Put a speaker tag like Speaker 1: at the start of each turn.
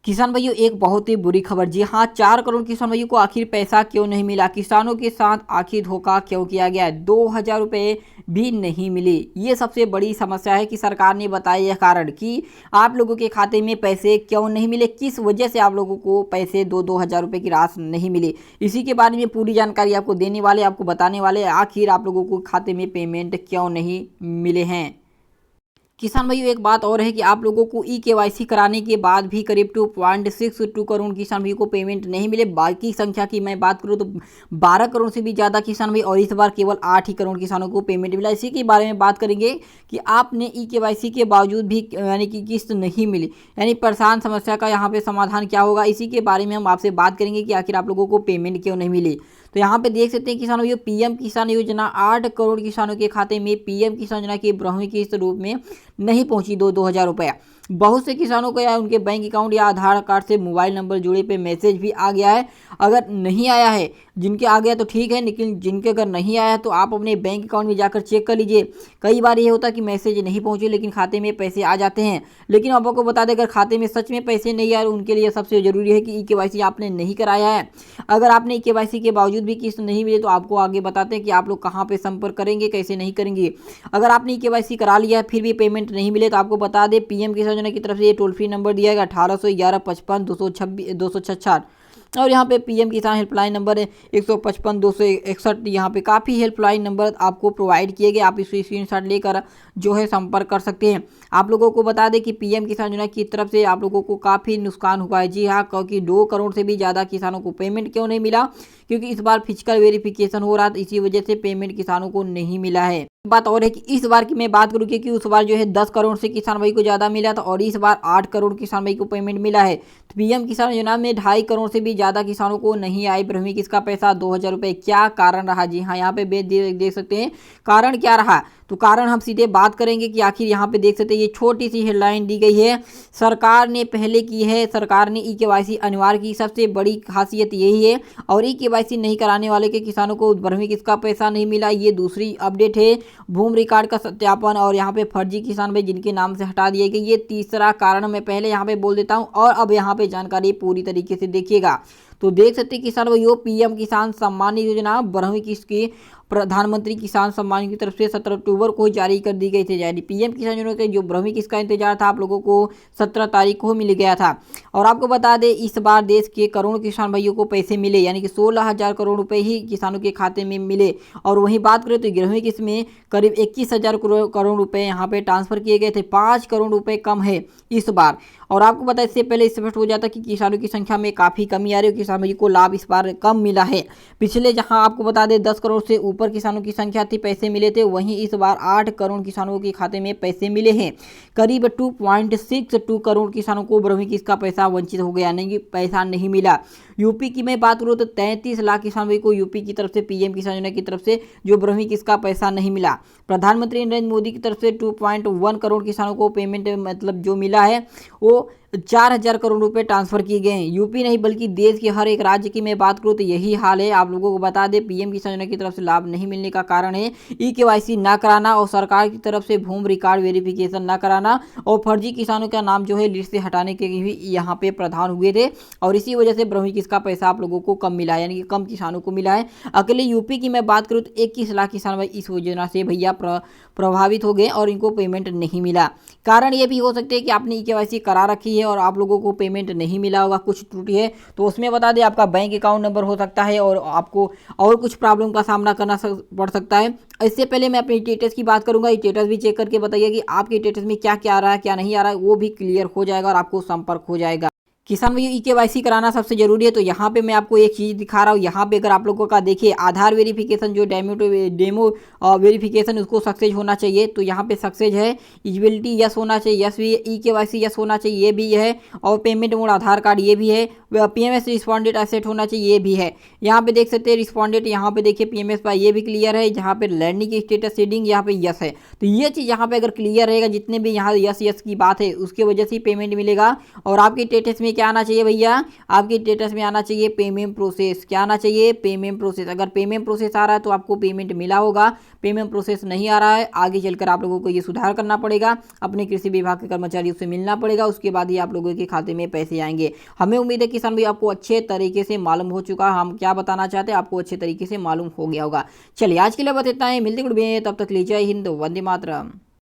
Speaker 1: किसान भाइयों एक बहुत ही बुरी खबर। जी हाँ, 4 करोड़ किसान भाइयों को आखिर पैसा क्यों नहीं मिला? किसानों के साथ आखिर धोखा क्यों किया गया? 2,000 रुपये भी नहीं मिले। ये सबसे बड़ी समस्या है कि सरकार ने बताया यह कारण कि आप लोगों के खाते में पैसे क्यों नहीं मिले, किस वजह से आप लोगों को पैसे 2-2 हज़ार रुपये की राशि नहीं मिली। इसी के बारे में पूरी जानकारी आपको देने वाले, आपको बताने वाले आखिर आप लोगों को खाते में पेमेंट क्यों नहीं मिले हैं। किसान भाइयों एक बात और है कि आप लोगों को ई-केवाईसी कराने के बाद भी करीब 2.62 करोड़ किसान भाइयों को पेमेंट नहीं मिले। बाकी संख्या की मैं बात करूं तो 12 करोड़ से भी ज़्यादा किसान भाई, और इस बार केवल 8 ही करोड़ किसानों को पेमेंट मिला। इसी के बारे में बात करेंगे कि आपने ई-केवाईसी के बावजूद भी यानी कि किस्त नहीं मिली, यानी परेशान समस्या का यहाँ पे समाधान क्या होगा, इसी के बारे में हम आपसे बात करेंगे कि आखिर आप लोगों को पेमेंट क्यों नहीं मिली। तो यहाँ पे देख सकते हैं किसानों, ये पीएम किसान योजना 8 करोड़ किसानों के खाते में पीएम किसान योजना की 12वीं किस्त रूप में नहीं पहुंची 2-2 हज़ार रुपया। बहुत से किसानों को या उनके बैंक अकाउंट या आधार कार्ड से मोबाइल नंबर जुड़े पे मैसेज भी आ गया है। अगर नहीं आया है, जिनके आ गया तो ठीक है, लेकिन जिनके अगर नहीं आया है तो आप अपने बैंक अकाउंट में जाकर चेक कर लीजिए। कई बार ये होता है कि मैसेज नहीं पहुंचे लेकिन खाते में पैसे आ जाते हैं। लेकिन अब आपको बता दें, अगर खाते में सच में पैसे नहीं आए उनके लिए सबसे ज़रूरी है कि ई-केवाईसी आपने नहीं कराया है। अगर आपने ई-केवाईसी के बावजूद भी किस्त नहीं मिले तो आपको आगे बताते हैं कि आप लोग कहाँ पर संपर्क करेंगे, कैसे नहीं करेंगे। अगर आपने ई-केवाईसी करा लिया है फिर भी पेमेंट नहीं मिले तो आपको बता दें, पीएम किसान योजना की तरफ से ये टोल फ्री नंबर दिया गया 1811 55 266 और यहाँ पे पीएम किसान हेल्पलाइन नंबर है 155 261। यहाँ पे काफ़ी हेल्पलाइन नंबर आपको प्रोवाइड किए गए, आप इस स्क्रीनशॉट लेकर जो है संपर्क कर सकते हैं। आप लोगों को बता दें कि पीएम किसान योजना की तरफ से आप लोगों को काफ़ी नुकसान हुआ है। जी हाँ, क्योंकि 2 करोड़ से भी ज़्यादा किसानों को पेमेंट क्यों नहीं मिला? क्योंकि इस बार फिजिकल वेरिफिकेशन हो रहा था, इसी वजह से पेमेंट किसानों को नहीं मिला है। बात और है कि इस बार की मैं बात करूँ कि उस बार जो है 10 करोड़ से किसान भाई को ज़्यादा मिला था और इस बार 8 करोड़ किसान भाई को पेमेंट मिला है। तो पीएम किसान योजना में 2.5 करोड़ से भी ज़्यादा किसानों को नहीं आई 12वीं किस्त का पैसा 2,000 रुपये। क्या कारण रहा? जी हाँ, यहाँ पे देख सकते हैं कारण क्या रहा। तो कारण हम सीधे बात करेंगे कि आखिर यहाँ पे देख सकते हैं, ये छोटी सी हेडलाइन दी गई है, सरकार ने पहले की है, सरकार ने ई-केवाईसी अनिवार्य की। सबसे बड़ी खासियत यही है। और ई-केवाईसी नहीं कराने वाले के किसानों को 12वीं किस्त का पैसा नहीं मिला, ये दूसरी अपडेट है। भूमि रिकॉर्ड का सत्यापन और यहाँ पे फर्जी किसान भाई जिनके नाम से हटा दिए गए, ये तीसरा कारण मैं पहले यहाँ पे बोल देता हूँ और अब यहाँ पे जानकारी पूरी तरीके से देखिएगा। तो देख सकते हैं किसान भाइयों, पीएम किसान सम्मान योजना 12वीं किस्त की प्रधानमंत्री किसान सम्मान की तरफ से 17 अक्टूबर को जारी कर दी गई थी। यानी पीएम किसान योजना के जो 12वीं किस्त का इंतजार था आप लोगों को 17 तारीख को मिल गया था। और आपको बता दें, इस बार देश के करोड़ों किसान भाइयों को पैसे मिले, यानी कि 16,000 करोड़ रुपए ही किसानों के खाते में मिले। और वहीं बात करें तो 11वीं किस्त में करीब 21,000 करोड़ रुपए यहाँ पे ट्रांसफर किए गए थे। 5 करोड़ रुपए कम है इस बार। और आपको पता है, इससे पहले स्पष्ट हो जाता कि किसानों की संख्या में काफ़ी कमी आ रही है, किसान भाई को लाभ इस बार कम मिला है। पिछले जहां आपको बता दें 10 करोड़ से ऊपर किसानों की संख्या थी, पैसे मिले थे, वहीं इस बार 8 करोड़ किसानों के खाते में पैसे मिले हैं। करीब 2.62 करोड़ किसानों को 12वीं किस्त का पैसा वंचित हो गया, नहीं पैसा नहीं मिला। यूपी की मैं बात करूँ तो 33 लाख किसान भाई को यूपी की तरफ से पीएम किसान योजना की तरफ से जो 12वीं किस्त का पैसा नहीं मिला। प्रधानमंत्री नरेंद्र मोदी की तरफ से 2.1 करोड़ किसानों को पेमेंट मतलब जो मिला है वो 4,000 करोड़ रुपए ट्रांसफर किए गए हैं। यूपी नहीं बल्कि देश के हर एक राज्य की मैं बात करूं तो यही हाल है। आप लोगों को बता दें, पीएम किसान योजना की तरफ से लाभ नहीं मिलने का कारण है ई-केवाईसी ना कराना और सरकार की तरफ से भूमि रिकॉर्ड वेरिफिकेशन ना कराना और फर्जी किसानों का नाम जो है लिस्ट से हटाने के भी यहाँ पे प्रावधान हुए थे। और इसी वजह से 12वीं किस्त का पैसा आप लोगों को कम मिला है, यानी कि कम किसानों को मिला है। अकेले यूपी की मैं बात करूँ तो 21 लाख किसान भाई इस योजना से भैया प्रभावित हो गए और इनको पेमेंट नहीं मिला। कारण ये भी हो सकते हैं कि आपने ई-केवाईसी करा रखी है और आप लोगों को पेमेंट नहीं मिला होगा, कुछ त्रुटि है तो उसमें बता दें आपका बैंक अकाउंट नंबर हो सकता है और आपको और कुछ प्रॉब्लम का सामना करना पड़ सकता है। इससे पहले मैं अपने स्टेटस की बात करूंगा, स्टेटस भी चेक करके बताइए कि आपके स्टेटस में क्या क्या आ रहा है क्या नहीं आ रहा है, वो भी क्लियर हो जाएगा और आपको संपर्क हो जाएगा। किसान भाई ई-केवाईसी कराना सबसे जरूरी है। तो यहाँ पे मैं आपको एक चीज़ दिखा रहा हूँ, यहाँ पे अगर आप लोगों का देखिए आधार वेरिफिकेशन जो डेमो वेरिफिकेशन उसको सक्सेस होना चाहिए, तो यहाँ पे सक्सेस है। एलिजिबिलिटी यस होना चाहिए, यस भी, ई-केवाईसी यस होना चाहिए, ये भी है। और पेमेंट मोड आधार कार्ड ये भी है। पीएमएस रिस्पॉन्डेंट एसेट होना चाहिए, ये भी है। यहाँ पे देख सकते हैं रिस्पॉन्डेंट, यहाँ पे देखिए पीएमएस पर ये भी क्लियर है। जहाँ पे लर्निंग की स्टेटस रीडिंग यहाँ पे यस है। तो ये चीज़ यहाँ पे अगर क्लियर रहेगा, जितने भी यहाँ यस यस की बात है उसकी वजह से पेमेंट मिलेगा। और आपके स्टेटस में क्या आना चाहिए भैया, आपकी स्टेटस में आना चाहिए पेमेंट प्रोसेस। क्या आना चाहिए, पेमेंट प्रोसेस। अगर पेमेंट प्रोसेस आ रहा है तो आपको पेमेंट मिला होगा, पेमेंट प्रोसेस नहीं आ रहा है, आगे चलकर आप लोगों को ये सुधार करना पड़ेगा, अपने कृषि विभाग के कर्मचारियों से मिलना पड़ेगा, उसके बाद ही आप लोगों के खाते में पैसे आएंगे। हमें उम्मीद है किसान भाई आपको अच्छे तरीके से मालूम हो चुका है, हम क्या बताना चाहते हैं आपको अच्छे तरीके से मालूम हो गया होगा। चलिए आज के लिए बस इतना ही, मिलते गुड, तब तक लीजिए, हिंद, वंदे मातरम।